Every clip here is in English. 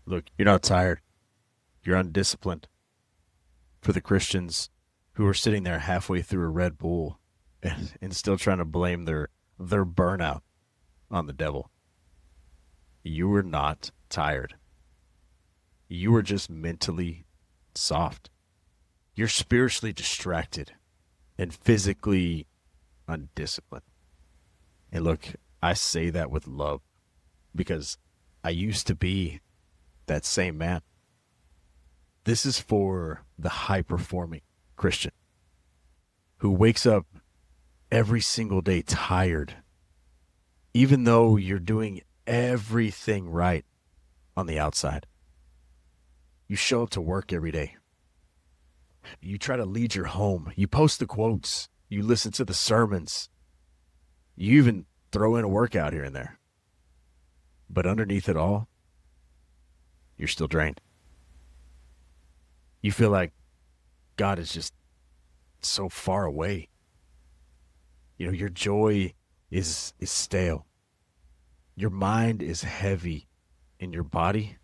Look, you're not tired. You're undisciplined. For the Christians who are sitting there halfway through a Red Bull and still trying to blame their burnout on the devil, you are not tired. You are just mentally soft. You're spiritually distracted and physically undisciplined. And look, I say that with love because I used to be that same man. This is for the high performing Christian who wakes up every single day tired, even though you're doing everything right on the outside. You show up to work every day. You try to lead your home. You post the quotes. You listen to the sermons. You even throw in a workout here and there. But underneath it all, you're still drained. You feel like God is just so far away. Your joy is stale. Your mind is heavy and your body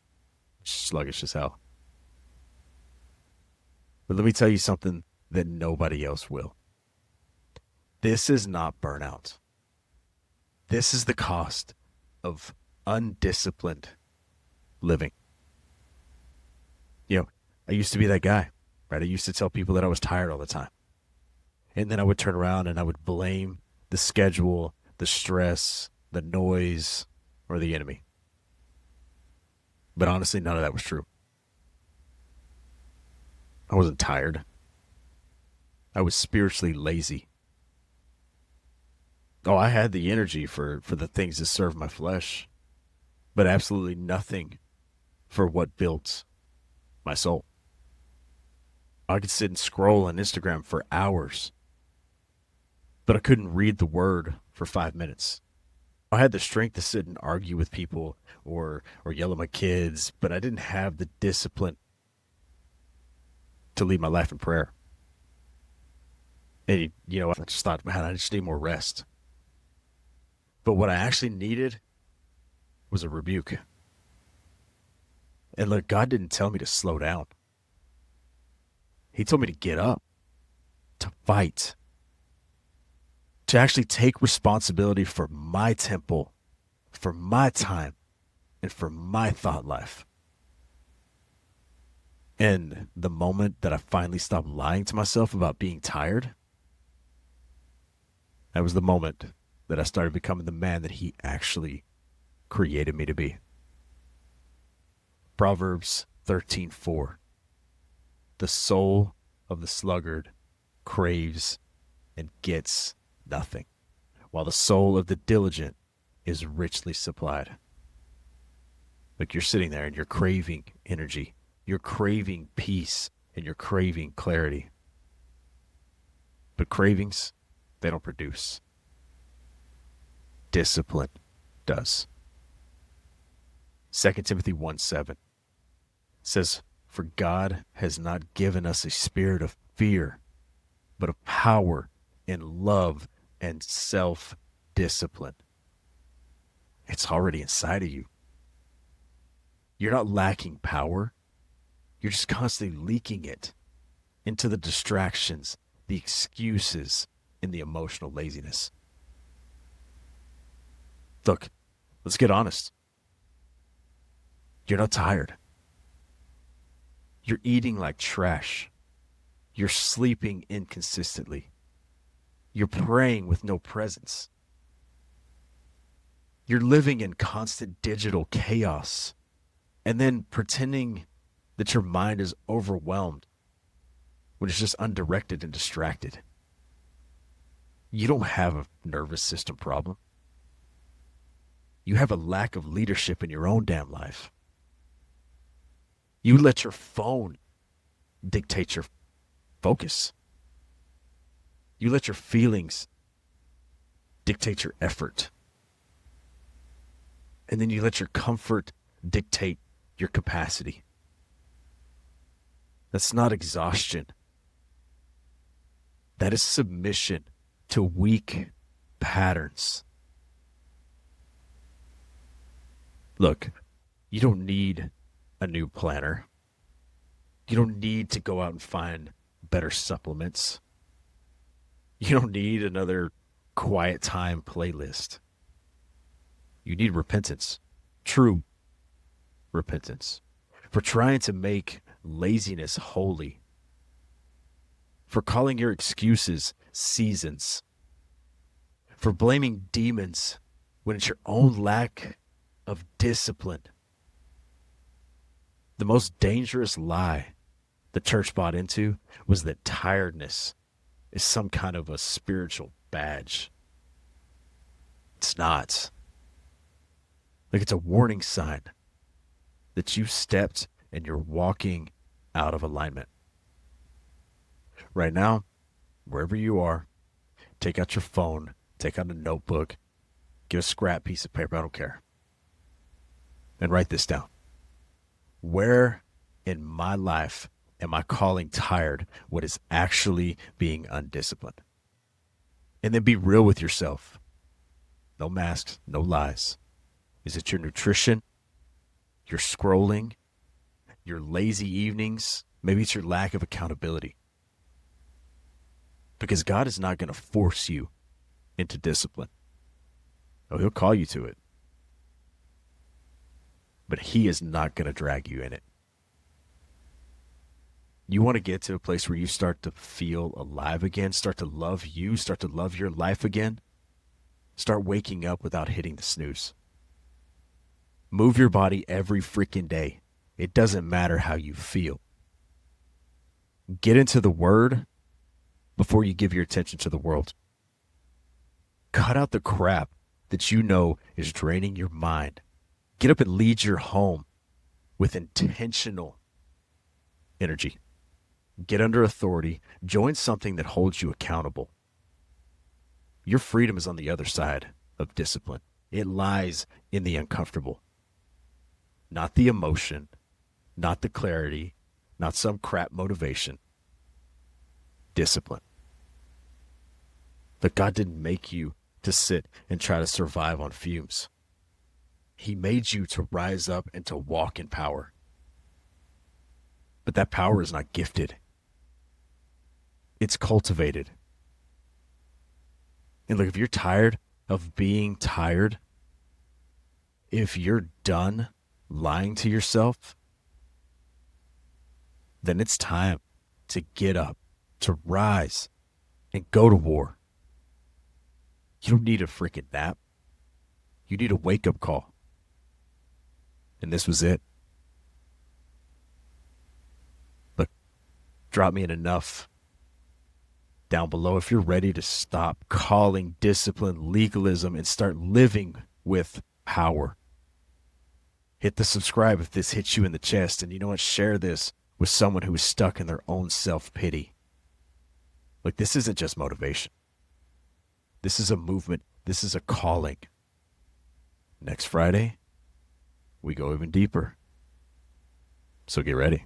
sluggish as hell. But let me tell you something that nobody else will. This is not burnout. This is the cost of undisciplined living. I used to be that guy, right? I used to tell people that I was tired all the time. And then I would turn around and I would blame the schedule, the stress, the noise, or the enemy. But honestly, none of that was true. I wasn't tired. I was spiritually lazy. Oh, I had the energy for the things that serve my flesh, but absolutely nothing for what built my soul. I could sit and scroll on Instagram for hours, but I couldn't read the word for 5 minutes. I had the strength to sit and argue with people or yell at my kids, but I didn't have the discipline to lead my life in prayer. And I just thought, man, I just need more rest. But what I actually needed was a rebuke. And look, God didn't tell me to slow down. He told me to get up, to fight, to actually take responsibility for my temple, for my time, and for my thought life. And the moment that I finally stopped lying to myself about being tired, that was the moment that I started becoming the man that he actually created me to be. Proverbs 13:4. The soul of the sluggard craves and gets nothing, while the soul of the diligent is richly supplied. Like you're sitting there and you're craving energy, you're craving peace, and you're craving clarity. But cravings, they don't produce. Discipline does. 2 Timothy 1:7 says, for God has not given us a spirit of fear, but of power and love and self-discipline. It's already inside of you. You're not lacking power. You're just constantly leaking it into the distractions, the excuses, and the emotional laziness. Look, let's get honest. You're not tired. You're eating like trash. You're sleeping inconsistently. You're praying with no presence. You're living in constant digital chaos and then pretending that your mind is overwhelmed when it's just undirected and distracted. You don't have a nervous system problem. You have a lack of leadership in your own damn life. You let your phone dictate your focus. You let your feelings dictate your effort. And then you let your comfort dictate your capacity. That's not exhaustion. That is submission to weak patterns. Look, you don't need a new planner. You don't need to go out and find better supplements. You don't need another quiet time playlist. You need repentance, true repentance, for trying to make laziness holy, for calling your excuses seasons, for blaming demons when it's your own lack of discipline. The most dangerous lie the church bought into was that tiredness is some kind of a spiritual badge. It's not. Like, it's a warning sign that you stepped and you're walking out of alignment. Right now, wherever you are, take out your phone, take out a notebook, get a scrap piece of paper, I don't care, and write this down. Where in my life am I calling tired what is actually being undisciplined? And then be real with yourself. No masks, no lies. Is it your nutrition, your scrolling, your lazy evenings? Maybe it's your lack of accountability. Because God is not going to force you into discipline. Oh, he'll call you to it. But he is not going to drag you in it. You want to get to a place where you start to feel alive again, start to love you, start to love your life again. Start waking up without hitting the snooze. Move your body every freaking day. It doesn't matter how you feel. Get into the Word before you give your attention to the world. Cut out the crap that you know is draining your mind. Get up and lead your home with intentional energy. Get under authority. Join something that holds you accountable. Your freedom is on the other side of discipline. It lies in the uncomfortable. Not the emotion, not the clarity, not some crap motivation. Discipline. But God didn't make you to sit and try to survive on fumes. He made you to rise up and to walk in power. But that power is not gifted. It's cultivated. And look, if you're tired of being tired, if you're done lying to yourself, then it's time to get up, to rise, and go to war. You don't need a freaking nap. You need a wake-up call. And this was it. Look, drop me an enough down below if you're ready to stop calling discipline legalism and start living with power. Hit the subscribe if this hits you in the chest. And you know what? Share this with someone who is stuck in their own self-pity. Look, this isn't just motivation. This is a movement. This is a calling. Next Friday, we go even deeper. So get ready.